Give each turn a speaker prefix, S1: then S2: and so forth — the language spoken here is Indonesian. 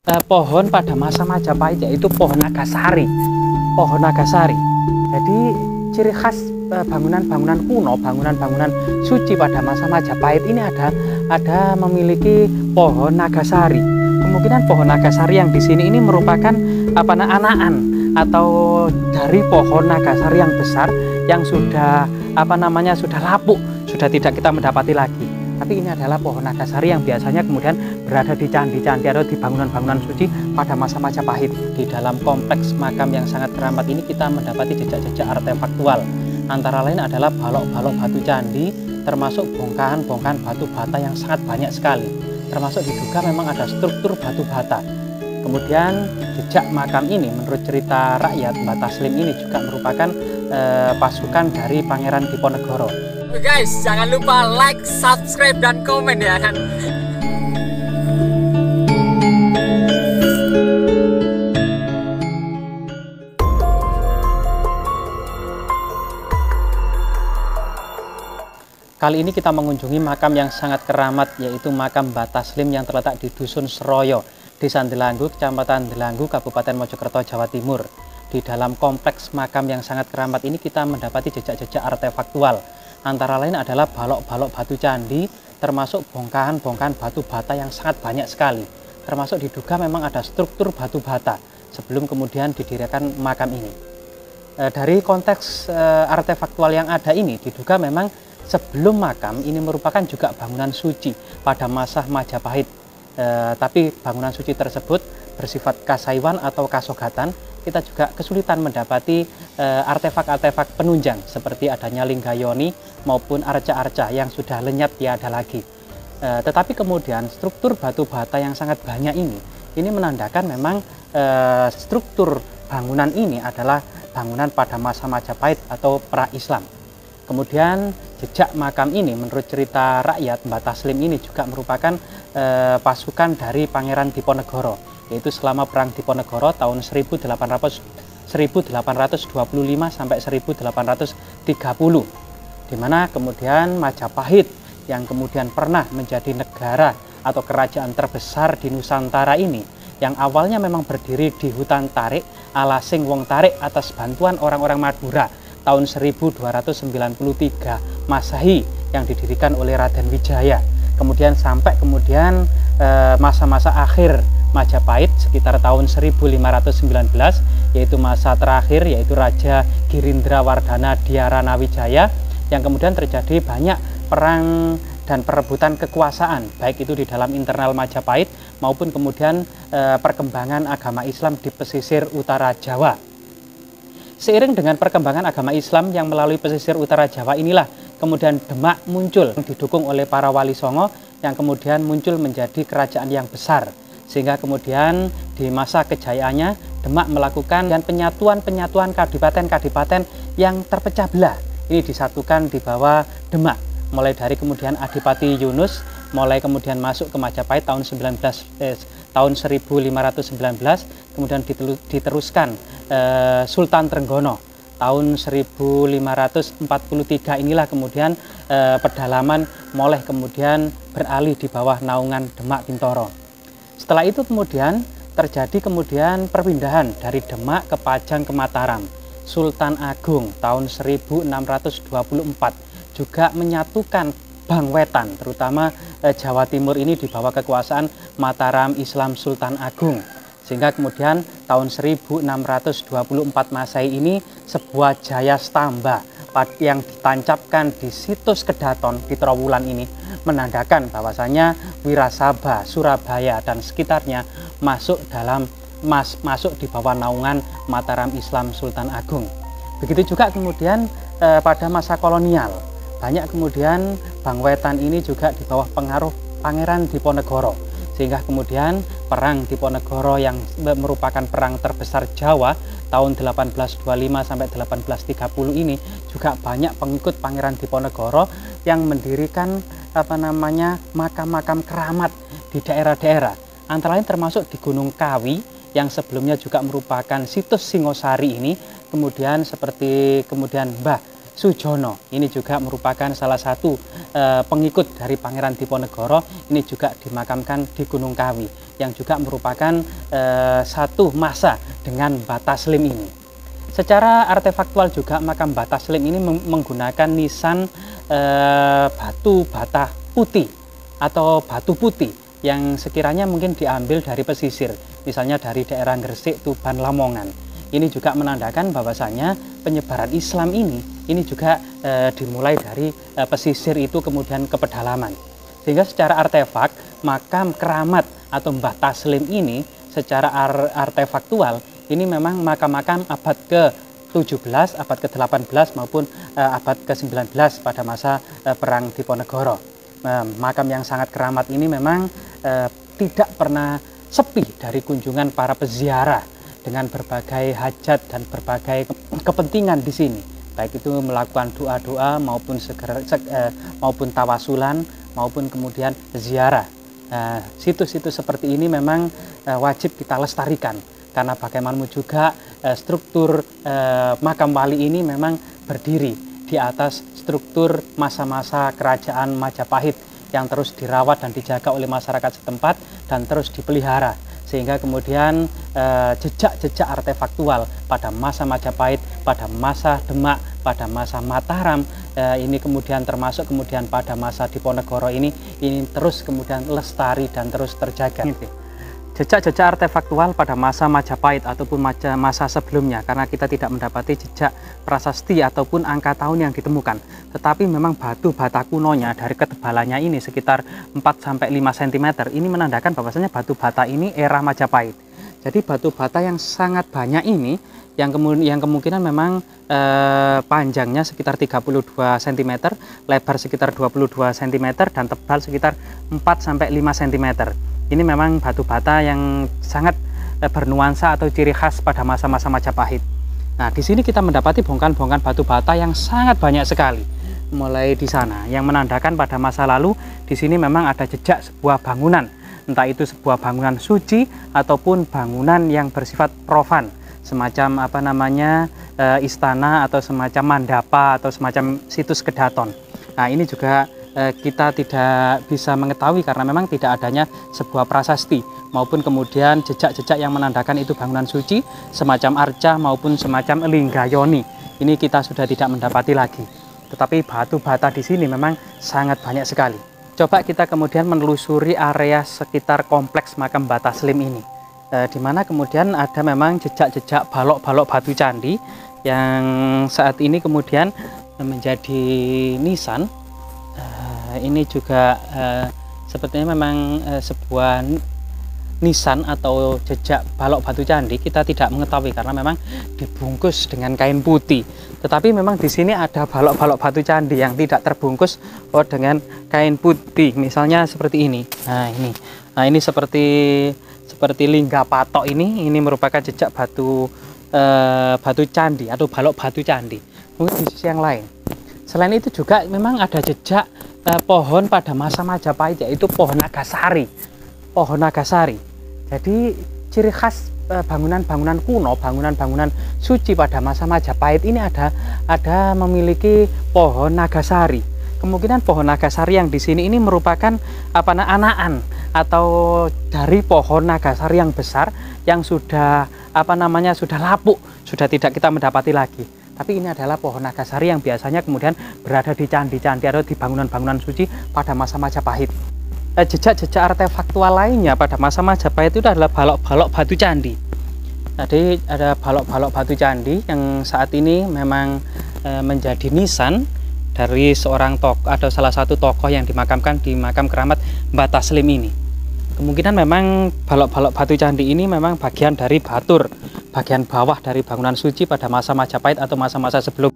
S1: Pohon pada masa Majapahit yaitu pohon Nagasari. Pohon Nagasari. Jadi ciri khas bangunan-bangunan kuno, bangunan-bangunan suci pada masa Majapahit ini ada memiliki pohon Nagasari. Kemungkinan pohon Nagasari yang di sini ini merupakan anakan atau dari pohon Nagasari yang besar yang sudah sudah lapuk, sudah tidak kita mendapati lagi. Tapi ini adalah pohon Nagasari yang biasanya kemudian berada di candi-candi atau di bangunan-bangunan suci pada masa Majapahit. Di dalam kompleks makam yang sangat keramat ini kita mendapati jejak-jejak artefaktual. Antara lain adalah balok-balok batu candi, termasuk bongkahan-bongkahan batu bata yang sangat banyak sekali. Termasuk diduga memang ada struktur batu bata. Kemudian jejak makam ini menurut cerita rakyat Mbah Taslim ini juga merupakan pasukan dari Pangeran Diponegoro.
S2: Guys, jangan lupa like, subscribe, dan komen ya kan.
S1: Kali ini kita mengunjungi makam yang sangat keramat, yaitu makam Mbah Taslim yang terletak di Dusun Seroyo, Desa Delanggu, Kecamatan Delanggu, Kabupaten Mojokerto, Jawa Timur. Di dalam kompleks makam yang sangat keramat ini kita mendapati jejak-jejak artefaktual. Antara lain adalah balok-balok batu candi, termasuk bongkahan-bongkahan batu bata yang sangat banyak sekali. Termasuk diduga memang ada struktur batu bata sebelum kemudian didirikan makam ini. Dari konteks artefaktual yang ada ini, diduga memang sebelum makam ini merupakan juga bangunan suci pada masa Majapahit. Tapi bangunan suci tersebut bersifat kasaiwan atau kasogatan. Kita juga kesulitan mendapati artefak-artefak penunjang seperti adanya linggayoni maupun arca-arca yang sudah lenyap tiada lagi. Tetapi kemudian struktur batu bata yang sangat banyak ini menandakan memang struktur bangunan ini adalah bangunan pada masa Majapahit atau pra-Islam. Kemudian jejak makam ini menurut cerita rakyat Mbah Taslim ini juga merupakan pasukan dari Pangeran Diponegoro, yaitu selama Perang Diponegoro tahun 1825 sampai 1830, di mana kemudian Majapahit yang kemudian pernah menjadi negara atau kerajaan terbesar di Nusantara ini, yang awalnya memang berdiri di hutan tarik ala Sing Wong Tarik atas bantuan orang-orang Madura tahun 1293 Masehi yang didirikan oleh Raden Wijaya. Kemudian sampai masa-masa akhir Majapahit sekitar tahun 1519, yaitu masa terakhir yaitu Raja Girindra Wardana Diyarana Wijaya, yang kemudian terjadi banyak perang dan perebutan kekuasaan baik itu di dalam internal Majapahit maupun kemudian perkembangan agama Islam di pesisir utara Jawa. Seiring dengan perkembangan agama Islam yang melalui pesisir utara Jawa inilah kemudian Demak muncul, didukung oleh para wali songo yang kemudian muncul menjadi kerajaan yang besar. Sehingga kemudian di masa kejayaannya Demak melakukan penyatuan kadipaten-kadipaten yang terpecah belah. Ini disatukan di bawah Demak. Mulai dari kemudian Adipati Yunus, mulai kemudian masuk ke Majapahit tahun 1519, kemudian diteruskan Sultan Trenggono tahun 1543. Inilah kemudian pedalaman mulai kemudian beralih di bawah naungan Demak Bintoro. Setelah itu kemudian terjadi perpindahan dari Demak ke Pajang ke Mataram. Sultan Agung tahun 1624 juga menyatukan Bangwetan, terutama Jawa Timur ini di bawah kekuasaan Mataram Islam Sultan Agung. Sehingga kemudian tahun 1624 Masehi ini sebuah jaya stamba yang ditancapkan di situs Kedaton di Trowulan ini menandakan bahwasanya Wirasaba, Surabaya dan sekitarnya masuk di bawah naungan Mataram Islam Sultan Agung. Begitu juga kemudian pada masa kolonial banyak kemudian Bangwetan ini juga di bawah pengaruh Pangeran Diponegoro, sehingga kemudian Perang Diponegoro yang merupakan perang terbesar Jawa tahun 1825 sampai 1830 ini juga banyak pengikut Pangeran Diponegoro yang mendirikan makam-makam keramat di daerah-daerah. Antara lain termasuk di Gunung Kawi yang sebelumnya juga merupakan situs Singosari ini, kemudian seperti Mbah Sujono ini juga merupakan salah satu pengikut dari Pangeran Diponegoro, ini juga dimakamkan di Gunung Kawi. yang juga merupakan satu masa dengan Mbah Taslim ini. Secara artefaktual juga makam Mbah Taslim ini menggunakan nisan batu bata putih atau batu putih yang sekiranya mungkin diambil dari pesisir, misalnya dari daerah Gresik, Tuban, Lamongan. Ini juga menandakan bahwasanya penyebaran Islam ini juga dimulai dari pesisir itu kemudian ke pedalaman. Sehingga secara artefak makam keramat atau Mbah Taslim ini secara artefaktual ini memang makam-makam abad ke-17, abad ke-18 maupun abad ke-19 pada masa Perang Diponegoro. Makam yang sangat keramat ini memang tidak pernah sepi dari kunjungan para peziarah dengan berbagai hajat dan berbagai kepentingan di sini. Baik itu melakukan doa-doa maupun tawasulan maupun kemudian ziarah. Situs-situs seperti ini memang wajib kita lestarikan. Karena bagaimanapun juga struktur makam wali ini memang berdiri di atas struktur masa-masa kerajaan Majapahit yang terus dirawat dan dijaga oleh masyarakat setempat dan terus dipelihara. Sehingga kemudian jejak-jejak artefaktual pada masa Majapahit, pada masa Demak, pada masa Mataram, ini kemudian termasuk kemudian pada masa Diponegoro ini terus kemudian lestari dan terus terjaga. Jejak-jejak artefaktual pada masa Majapahit ataupun masa sebelumnya, karena kita tidak mendapati jejak prasasti ataupun angka tahun yang ditemukan, tetapi memang batu bata kunonya dari ketebalannya ini sekitar 4-5 cm ini menandakan bahwasanya batu bata ini era Majapahit. Jadi batu bata yang sangat banyak ini yang kemungkinan memang panjangnya sekitar 32 cm, lebar sekitar 22 cm dan tebal sekitar 4-5 cm. Ini memang batu bata yang sangat bernuansa atau ciri khas pada masa-masa Majapahit. Nah, di sini kita mendapati bongkahan-bongkahan batu bata yang sangat banyak sekali. Mulai di sana yang menandakan pada masa lalu di sini memang ada jejak sebuah bangunan, entah itu sebuah bangunan suci ataupun bangunan yang bersifat profan, semacam istana atau semacam mandapa atau semacam situs kedaton. Nah, ini juga kita tidak bisa mengetahui karena memang tidak adanya sebuah prasasti maupun kemudian jejak-jejak yang menandakan itu bangunan suci semacam arca maupun semacam linggayoni. Ini kita sudah tidak mendapati lagi. Tetapi batu bata di sini memang sangat banyak sekali. Coba kita kemudian menelusuri area sekitar kompleks makam Mbah Taslim ini, di mana kemudian ada memang jejak-jejak balok-balok batu candi yang saat ini kemudian menjadi nisan. Ini juga sepertinya memang sebuah nisan atau jejak balok batu candi. Kita tidak mengetahui karena memang dibungkus dengan kain putih. Tetapi memang di sini ada balok-balok batu candi yang tidak terbungkus dengan kain putih. Misalnya seperti ini. Nah ini seperti lingga patok ini merupakan jejak batu candi atau balok batu candi. Mungkin di sisi yang lain. Selain itu juga memang ada jejak pohon pada masa Majapahit, yaitu pohon nagasari. Pohon nagasari. Jadi ciri khas bangunan-bangunan kuno, bangunan-bangunan suci pada masa Majapahit ini ada memiliki pohon nagasari. Kemungkinan pohon nagasari yang di sini ini merupakan anakan atau dari pohon nagasari yang besar yang sudah sudah lapuk, sudah tidak kita mendapati lagi. Tapi ini adalah pohon nagasari yang biasanya kemudian berada di candi-candi atau di bangunan-bangunan suci pada masa Majapahit. Jejak-jejak artefaktual lainnya pada masa Majapahit itu adalah balok-balok batu candi. Jadi ada balok-balok batu candi yang saat ini memang menjadi nisan dari seorang tokoh atau salah satu tokoh yang dimakamkan di makam keramat Mbah Taslim ini. Kemungkinan memang balok-balok batu candi ini memang bagian dari batur, bagian bawah dari bangunan suci pada masa Majapahit atau masa-masa sebelum